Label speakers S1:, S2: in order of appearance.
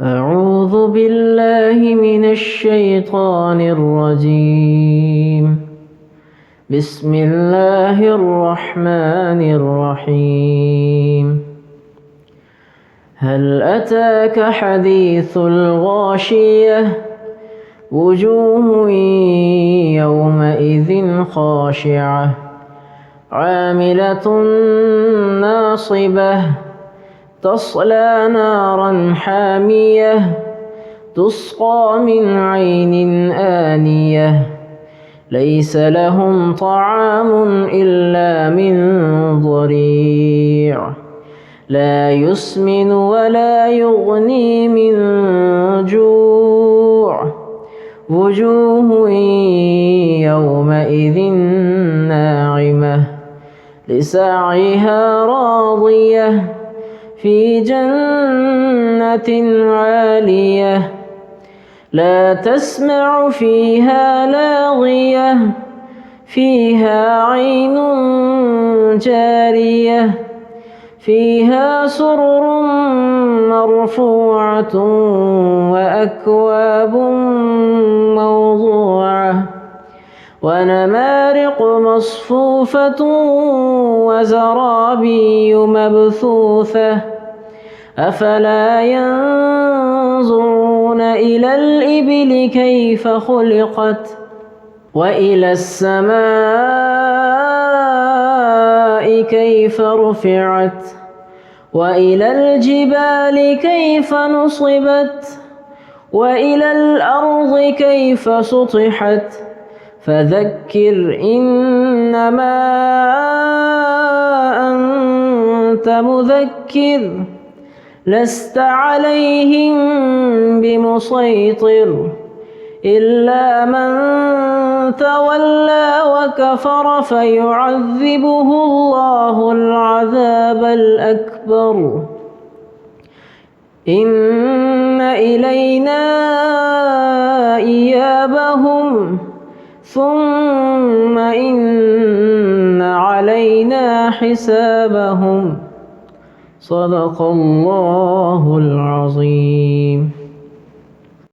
S1: أعوذ بالله من الشيطان الرجيم. بسم الله الرحمن الرحيم. هل أتاك حديث الغاشية؟ وجوه يومئذ خاشعة عاملة ناصبة تصلى نارا حامية تسقى من عين آنية ليس لهم طعام إلا من ضريع لا يسمن ولا يغني من جوع وجوه يومئذ ناعمة لسعيها راضية في جنة عالية لا تسمع فيها لاغية فيها عين جارية فيها سرر مرفوعة وأكواب موضوعة ونمارق مصفوفة وزرابي مبثوثة أفلا ينظرون إلى الإبل كيف خلقت وإلى السماء كيف رفعت وإلى الجبال كيف نصبت وإلى الأرض كيف سطحت فذكر إنما أنت مذكر لست عليهم بمسيطر إلا من تولى وكفر فيعذبه الله العذاب الأكبر إن إلينا إيابهم ثم إن علينا حسابهم صدق الله العظيم.